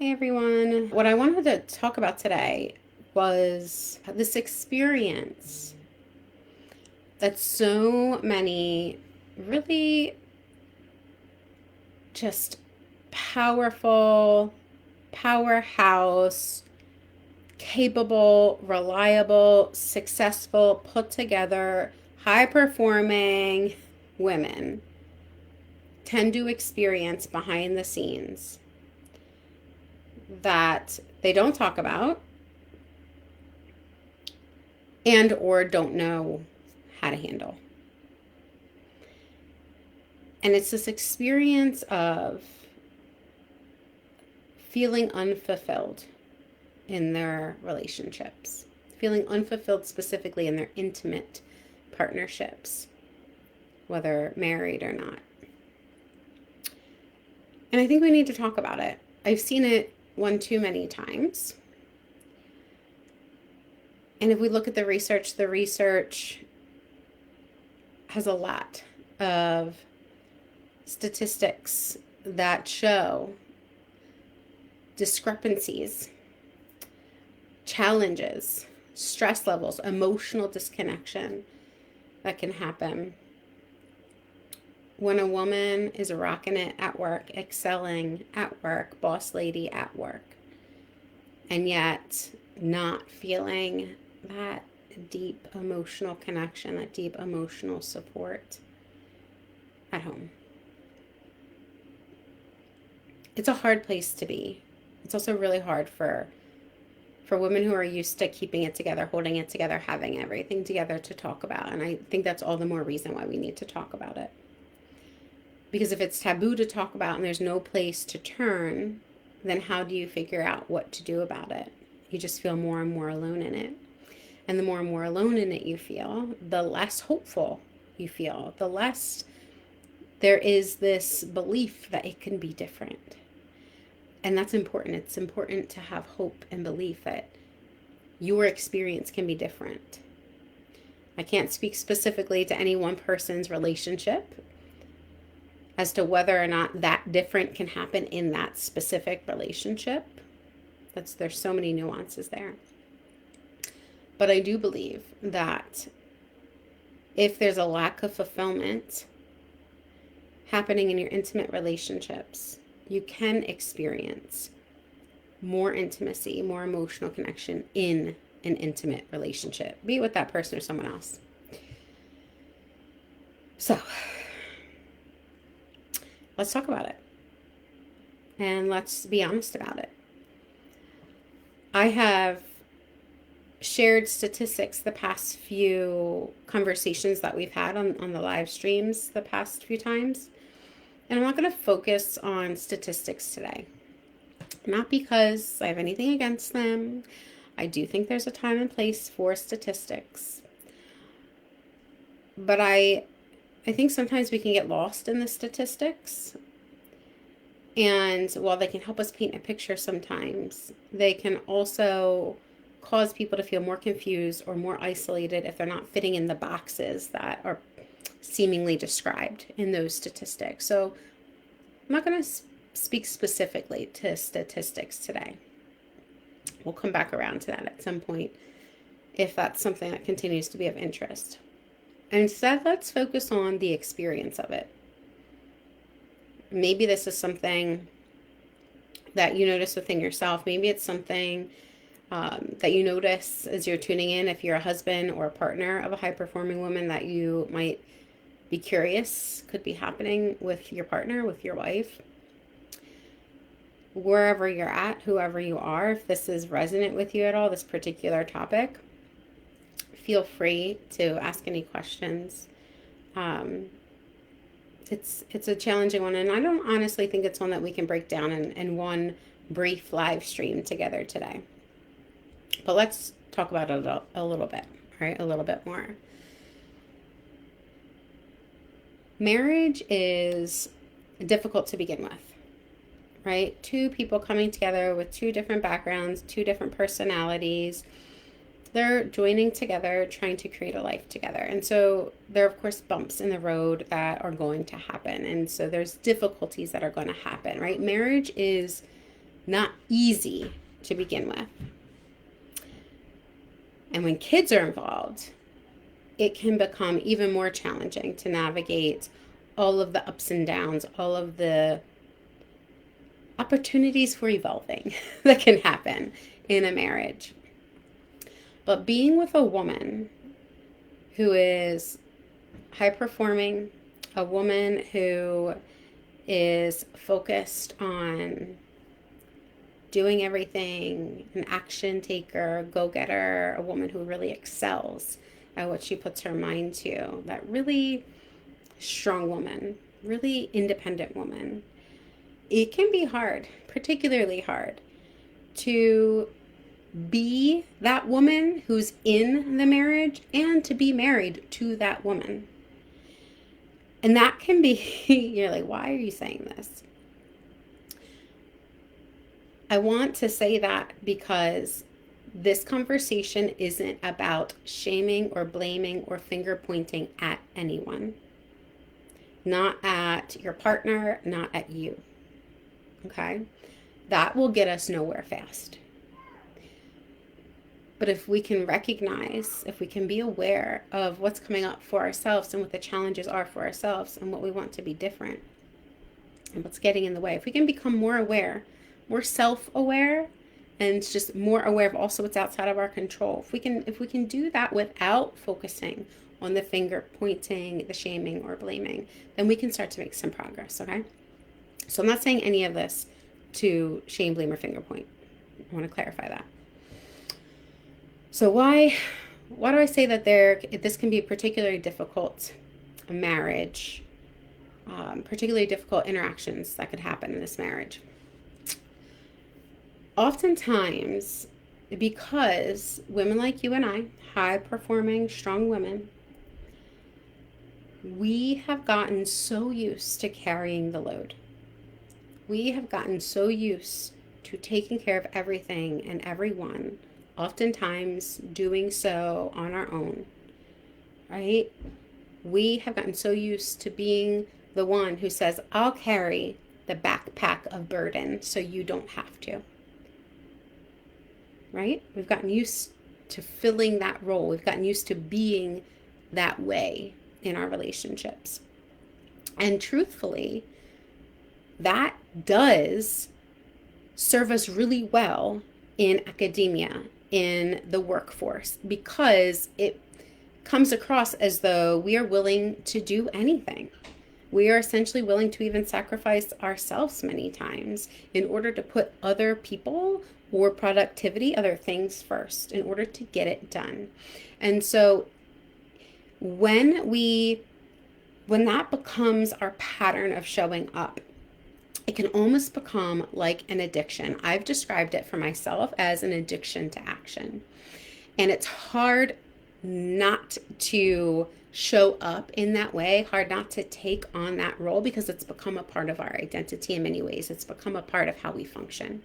Hey everyone. What I wanted to talk about today was this experience that so many really just powerful, powerhouse, capable, reliable, successful, put together, high performing women tend to experience behind the scenes that they don't talk about and or don't know how to handle. And it's this experience of feeling unfulfilled in their relationships, feeling unfulfilled specifically in their intimate partnerships, whether married or not. And I think we need to talk about it. I've seen it one too many times. And if we look at the research has a lot of statistics that show discrepancies, challenges, stress levels, emotional disconnection that can happen when a woman is rocking it at work, excelling at work, boss lady at work, and yet not feeling that deep emotional connection, that deep emotional support at home. It's a hard place to be. It's also really hard for women who are used to keeping it together, holding it together, having everything together to talk about. And I think that's all the more reason why we need to talk about it. Because if it's taboo to talk about and there's no place to turn, then how do you figure out what to do about it? You just feel more and more alone in it. And the more and more alone in it you feel, the less hopeful you feel, the less there is this belief that it can be different. And that's important. It's important to have hope and belief that your experience can be different. I can't speak specifically to any one person's relationship as to whether or not that different can happen in that specific relationship. There's so many nuances there. But I do believe that if there's a lack of fulfillment happening in your intimate relationships, you can experience more intimacy, more emotional connection in an intimate relationship, be it with that person or someone else. So, let's talk about it. And let's be honest about it. I have shared statistics the past few conversations that we've had on the live streams the past few times. And I'm not going to focus on statistics today. Not because I have anything against them. I do think there's a time and place for statistics. But I think sometimes we can get lost in the statistics. And while they can help us paint a picture sometimes, they can also cause people to feel more confused or more isolated if they're not fitting in the boxes that are seemingly described in those statistics. So I'm not going to speak specifically to statistics today. We'll come back around to that at some point if that's something that continues to be of interest. And instead, let's focus on the experience of it. Maybe this is something that you notice within yourself. Maybe it's something that you notice as you're tuning in, if you're a husband or a partner of a high-performing woman, that you might be curious could be happening with your partner, with your wife. Wherever you're at, whoever you are, if this is resonant with you at all, this particular topic, feel free to ask any questions. It's a challenging one, and I don't honestly think it's one that we can break down in one brief live stream together today. But let's talk about it a little bit, right? A little bit more. Marriage is difficult to begin with, right? Two people coming together with two different backgrounds, two different personalities. They're joining together, trying to create a life together. And so there are, of course, bumps in the road that are going to happen. And so there's difficulties that are going to happen, right? Marriage is not easy to begin with. And when kids are involved, it can become even more challenging to navigate all of the ups and downs, all of the opportunities for evolving that can happen in a marriage. But being with a woman who is high performing, a woman who is focused on doing everything, an action taker, go-getter, a woman who really excels at what she puts her mind to, that really strong woman, really independent woman, it can be hard, particularly hard, to be that woman who's in the marriage and to be married to that woman. And that can be, you're like, why are you saying this? I want to say that because this conversation isn't about shaming or blaming or finger pointing at anyone. Not at your partner, not at you. Okay? That will get us nowhere fast. But if we can recognize, if we can be aware of what's coming up for ourselves and what the challenges are for ourselves and what we want to be different and what's getting in the way, if we can become more aware, more self-aware, and just more aware of also what's outside of our control, if we can do that without focusing on the finger pointing, the shaming or blaming, then we can start to make some progress, okay? So I'm not saying any of this to shame, blame, or finger point. I want to clarify that. So why do I say that this can be a particularly difficult marriage, particularly difficult interactions that could happen in this marriage? Oftentimes, because women like you and I, high-performing, strong women, we have gotten so used to carrying the load. We have gotten so used to taking care of everything and everyone, oftentimes doing so on our own, right? We have gotten so used to being the one who says, I'll carry the backpack of burden so you don't have to, right? We've gotten used to filling that role. We've gotten used to being that way in our relationships. And truthfully, that does serve us really well in academia, in the workforce, because it comes across as though we are willing to do anything. We are essentially willing to even sacrifice ourselves many times in order to put other people or productivity, other things first in order to get it done. And so when that becomes our pattern of showing up, it can almost become like an addiction. I've described it for myself as an addiction to action. And it's hard not to show up in that way, hard not to take on that role, because it's become a part of our identity in many ways. It's become a part of how we function.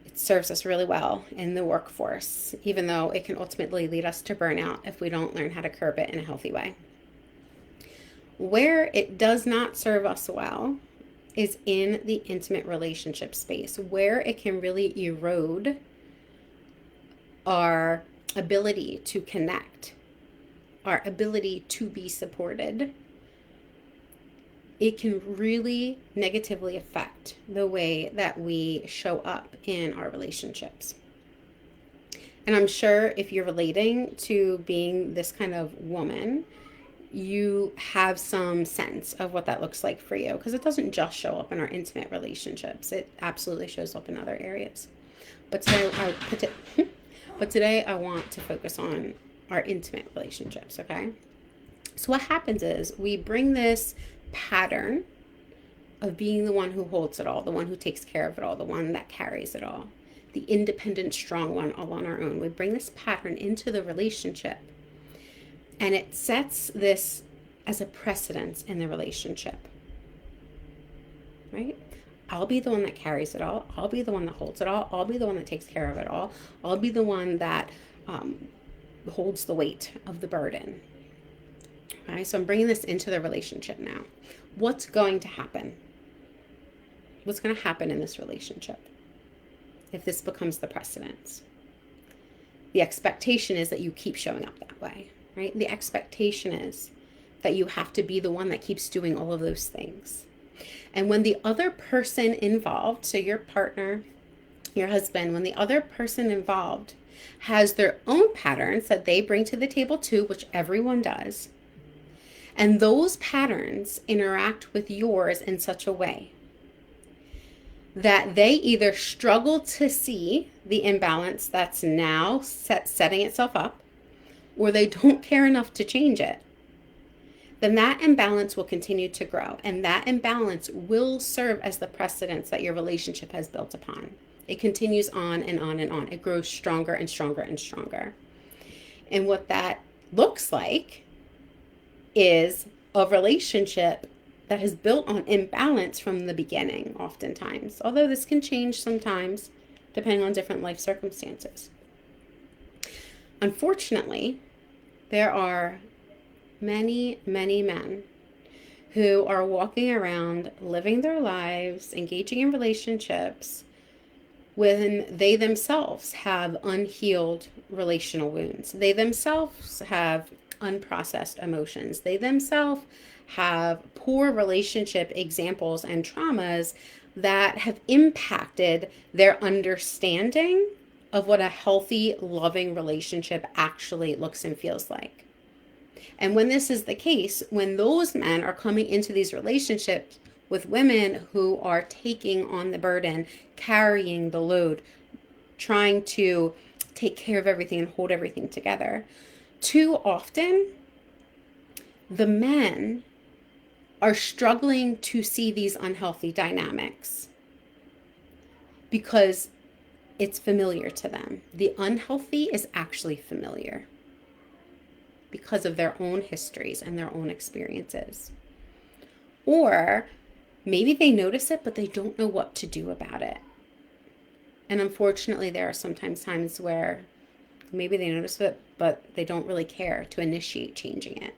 It serves us really well in the workforce, even though it can ultimately lead us to burnout if we don't learn how to curb it in a healthy way. Where it does not serve us well is in the intimate relationship space, where it can really erode our ability to connect, our ability to be supported. It can really negatively affect the way that we show up in our relationships. And I'm sure if you're relating to being this kind of woman, you have some sense of what that looks like for you, because it doesn't just show up in our intimate relationships. It absolutely shows up in other areas. But today I want to focus on our intimate relationships, okay? So what happens is we bring this pattern of being the one who holds it all, the one who takes care of it all, the one that carries it all, the independent, strong one all on our own. We bring this pattern into the relationship. And it sets this as a precedence in the relationship, right? I'll be the one that carries it all. I'll be the one that holds it all. I'll be the one that takes care of it all. I'll be the one that holds the weight of the burden. Right? So I'm bringing this into the relationship now. What's going to happen? what's going to happen in this relationship if this becomes the precedence? The expectation is that you keep showing up that way, right? The expectation is that you have to be the one that keeps doing all of those things. And when the other person involved, so your partner, your husband, when the other person involved has their own patterns that they bring to the table too, which everyone does, and those patterns interact with yours in such a way that they either struggle to see the imbalance that's now setting itself up, or they don't care enough to change it, then that imbalance will continue to grow. And that imbalance will serve as the precedence that your relationship has built upon. It continues on and on and on. It grows stronger and stronger and stronger. And what that looks like is a relationship that is built on imbalance from the beginning, oftentimes. Although this can change sometimes, depending on different life circumstances. Unfortunately, there are many, many men who are walking around, living their lives, engaging in relationships, when they themselves have unhealed relational wounds. They themselves have unprocessed emotions. They themselves have poor relationship examples and traumas that have impacted their understanding of what a healthy, loving relationship actually looks and feels like. And when this is the case, when those men are coming into these relationships with women who are taking on the burden, carrying the load, trying to take care of everything and hold everything together, too often the men are struggling to see these unhealthy dynamics because it's familiar to them. The unhealthy is actually familiar because of their own histories and their own experiences. Or maybe they notice it, but they don't know what to do about it. And unfortunately, there are sometimes times where maybe they notice it, but they don't really care to initiate changing it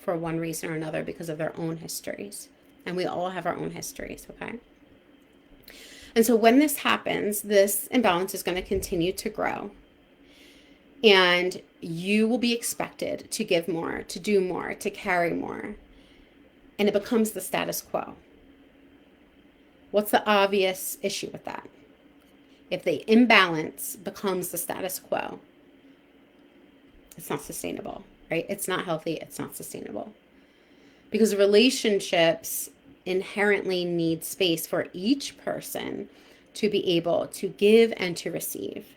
for one reason or another because of their own histories. And we all have our own histories, okay? And so when this happens, this imbalance is going to continue to grow. And you will be expected to give more, to do more, to carry more. And it becomes the status quo. What's the obvious issue with that? If the imbalance becomes the status quo, it's not sustainable, right? It's not healthy. It's not sustainable. Because relationships inherently need space for each person to be able to give and to receive.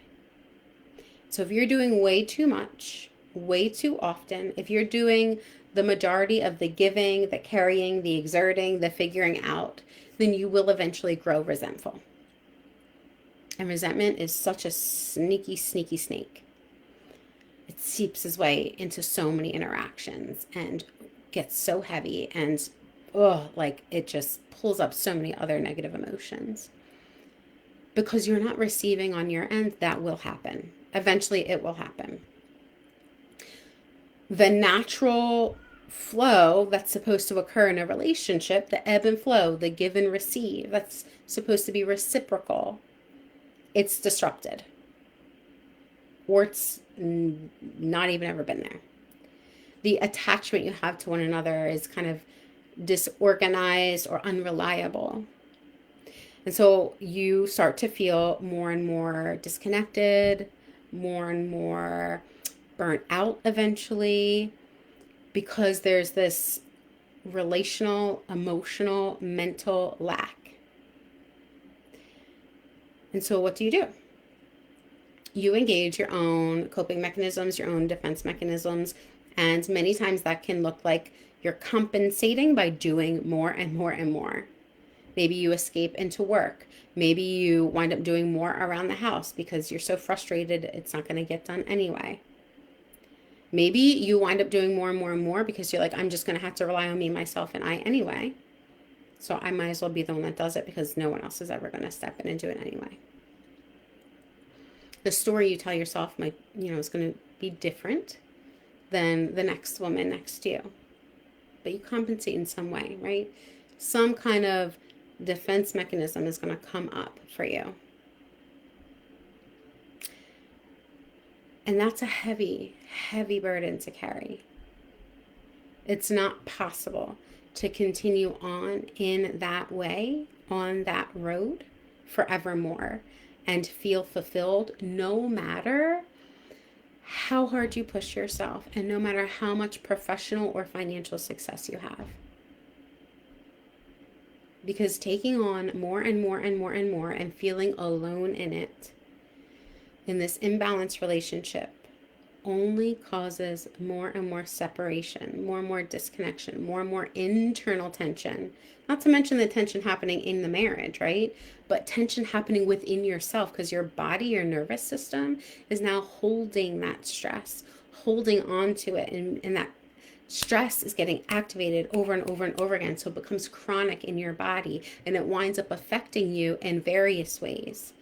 So if you're doing way too much, way too often, if you're doing the majority of the giving, the carrying, the exerting, the figuring out, then you will eventually grow resentful. And resentment is such a sneaky, sneaky snake. It seeps its way into so many interactions and gets so heavy and like it just pulls up so many other negative emotions. Because you're not receiving on your end, that will happen. Eventually it will happen. The natural flow that's supposed to occur in a relationship, the ebb and flow, the give and receive, that's supposed to be reciprocal, it's disrupted. Or it's not even ever been there. The attachment you have to one another is kind of disorganized or unreliable. And so you start to feel more and more disconnected, more and more burnt out eventually, because there's this relational, emotional, mental lack. And so what do? You engage your own coping mechanisms, your own defense mechanisms, and many times that can look like you're compensating by doing more and more and more. Maybe you escape into work. Maybe you wind up doing more around the house because you're so frustrated it's not going to get done anyway. Maybe you wind up doing more and more and more because you're like, I'm just going to have to rely on me, myself, and I anyway. So I might as well be the one that does it because no one else is ever going to step in and do it anyway. The story you tell yourself might, is going to be different than the next woman next to you. But you compensate in some way, right? Some kind of defense mechanism is going to come up for you. And that's a heavy, heavy burden to carry. It's not possible to continue on in that way, on that road forevermore, and feel fulfilled no matter how hard you push yourself and no matter how much professional or financial success you have. Because taking on more and more and more and more and feeling alone in it, in this imbalanced relationship, only causes more and more separation, more and more disconnection, more and more internal tension. Not to mention the tension happening in the marriage, right? But tension happening within yourself because your body, your nervous system is now holding that stress, holding on to it. And that stress is getting activated over and over and over again. So it becomes chronic in your body and it winds up affecting you in various ways.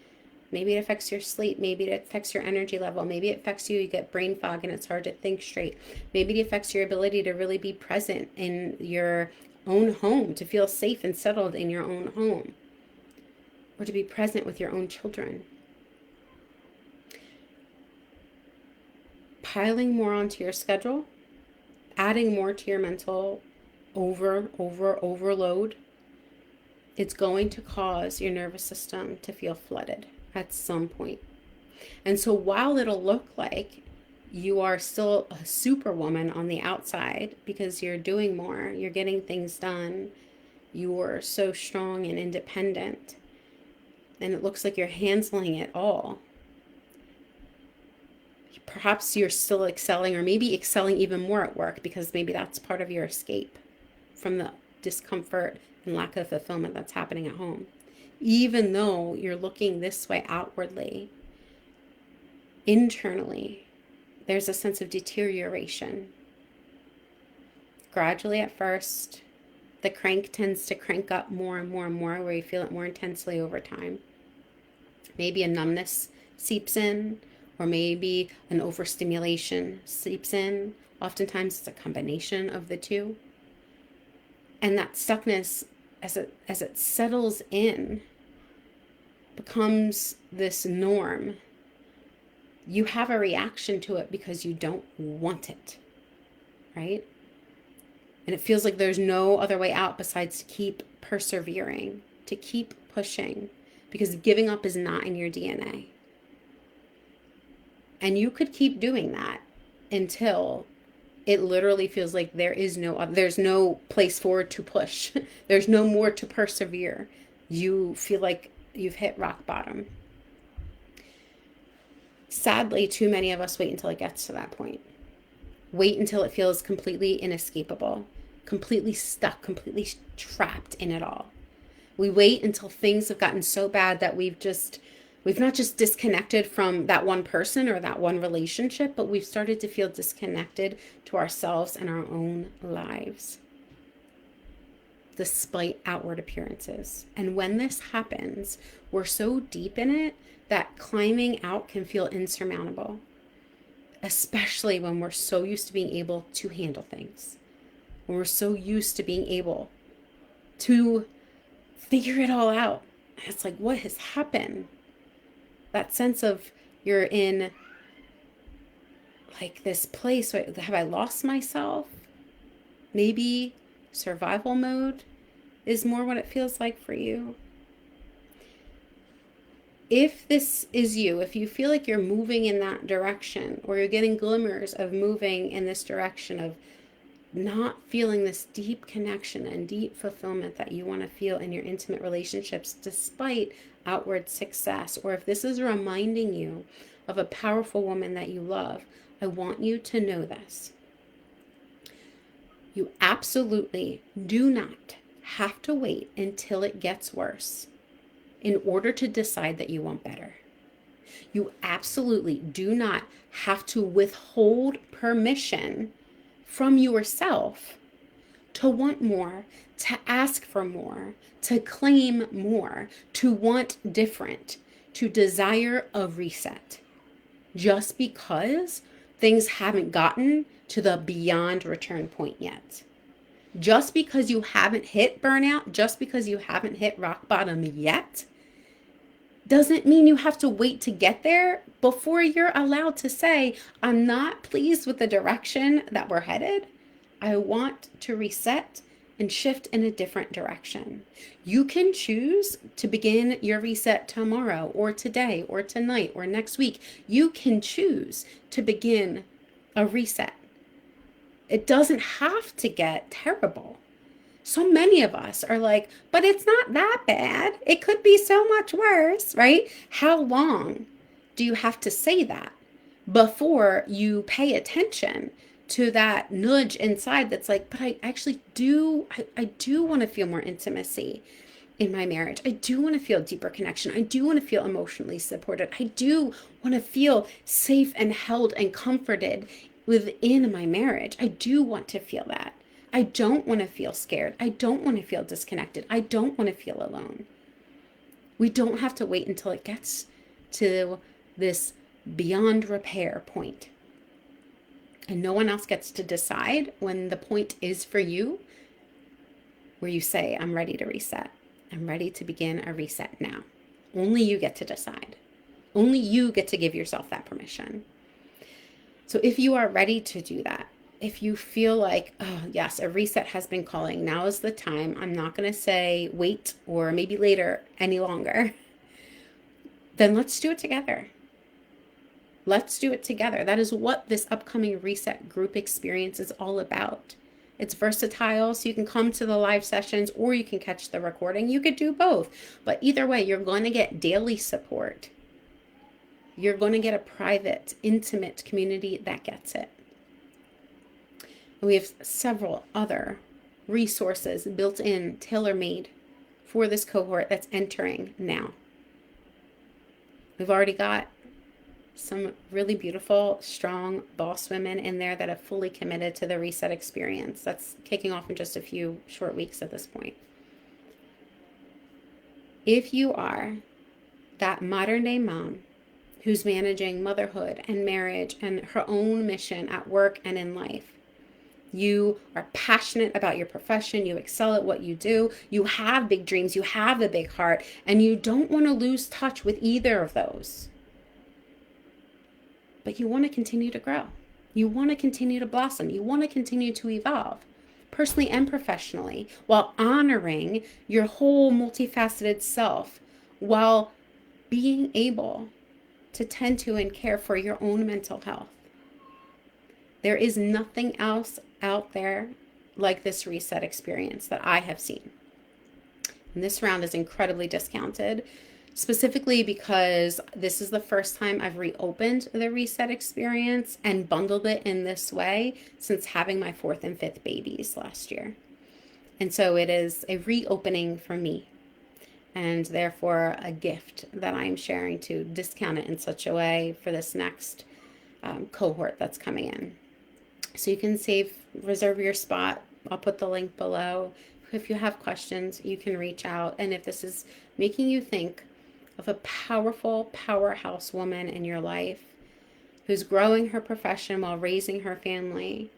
Maybe it affects your sleep. Maybe it affects your energy level. Maybe it affects you get brain fog and it's hard to think straight. Maybe it affects your ability to really be present in your own home, to feel safe and settled in your own home, or to be present with your own children. Piling more onto your schedule, adding more to your mental overload, it's going to cause your nervous system to feel flooded at some point. And so while it'll look like you are still a superwoman on the outside because you're doing more, you're getting things done, you're so strong and independent, and it looks like you're handling it all, perhaps you're still excelling, or maybe excelling even more at work because maybe that's part of your escape from the discomfort and lack of fulfillment that's happening at home. Even though you're looking this way outwardly, internally, there's a sense of deterioration. Gradually at first, the crank tends to crank up more and more and more, where you feel it more intensely over time. Maybe a numbness seeps in, or maybe an overstimulation seeps in. Oftentimes it's a combination of the two. And that stuckness, as it settles in, becomes this norm. You have a reaction to it because you don't want it, right? And it feels like there's no other way out besides to keep persevering, to keep pushing, because giving up is not in your DNA. And you could keep doing that until it literally feels like there's no place forward to push. There's no more to persevere. You feel like you've hit rock bottom. Sadly, too many of us wait until it gets to that point. Wait until it feels completely inescapable, completely stuck, completely trapped in it all. We wait until things have gotten so bad that we've not just disconnected from that one person or that one relationship, but we've started to feel disconnected to ourselves and our own lives, despite outward appearances. And when this happens, we're so deep in it that climbing out can feel insurmountable, especially when we're so used to being able to handle things, when we're so used to being able to figure it all out. It's like, what has happened? That sense of you're in like this place, have I lost myself? Maybe survival mode is more what it feels like for you. If this is you, if you feel like you're moving in that direction, or you're getting glimmers of moving in this direction of not feeling this deep connection and deep fulfillment that you want to feel in your intimate relationships despite outward success, or if this is reminding you of a powerful woman that you love, I want you to know this. You absolutely do not have to wait until it gets worse in order to decide that you want better. You absolutely do not have to withhold permission from yourself to want more, to ask for more, to claim more, to want different, to desire a reset, just because things haven't gotten to the beyond return point yet. Just because you haven't hit burnout, just because you haven't hit rock bottom yet, doesn't mean you have to wait to get there before you're allowed to say, I'm not pleased with the direction that we're headed. I want to reset and shift in a different direction. You can choose to begin your reset tomorrow or today or tonight or next week. You can choose to begin a reset. It doesn't have to get terrible. So many of us are like, but it's not that bad. It could be so much worse, right? How long do you have to say that before you pay attention to that nudge inside that's like, but I actually do, I do want to feel more intimacy in my marriage. I do want to feel deeper connection. I do want to feel emotionally supported. I do want to feel safe and held and comforted within my marriage. I do want to feel that. I don't want to feel scared. I don't want to feel disconnected. I don't want to feel alone. We don't have to wait until it gets to this beyond repair point. And no one else gets to decide when the point is for you, where you say, I'm ready to reset. I'm ready to begin a reset now. Only you get to decide. Only you get to give yourself that permission. So if you are ready to do that, if you feel like, oh yes, a reset has been calling, now is the time. I'm not going to say wait or maybe later any longer. Then let's do it together. Let's do it together. That is what this upcoming reset group experience is all about. It's versatile, so you can come to the live sessions or you can catch the recording. You could do both. But either way, you're going to get daily support. You're going to get a private, intimate community that gets it. And we have several other resources built in, tailor-made for this cohort that's entering now. We've already got some really beautiful, strong boss women in there that have fully committed to the reset experience. That's kicking off in just a few short weeks at this point. If you are that modern day mom who's managing motherhood and marriage and her own mission at work and in life, you are passionate about your profession, you excel at what you do, you have big dreams, you have a big heart, and you don't want to lose touch with either of those. But you want to continue to grow. You want to continue to blossom. You want to continue to evolve personally and professionally while honoring your whole multifaceted self, while being able to tend to and care for your own mental health. There is nothing else out there like this reset experience that I have seen. And this round is incredibly discounted, specifically because this is the first time I've reopened the reset experience and bundled it in this way since having my 4th and 5th babies last year. And so it is a reopening for me, and therefore a gift that I'm sharing to discount it in such a way for this next cohort that's coming in. So you can reserve your spot. I'll put the link below. If you have questions, you can reach out. And if this is making you think of a powerful powerhouse woman in your life who's growing her profession while raising her family,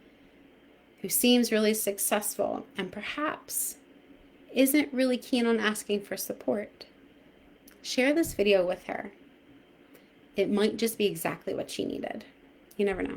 who seems really successful and perhaps isn't really keen on asking for support, share this video with her. It might just be exactly what she needed. You never know.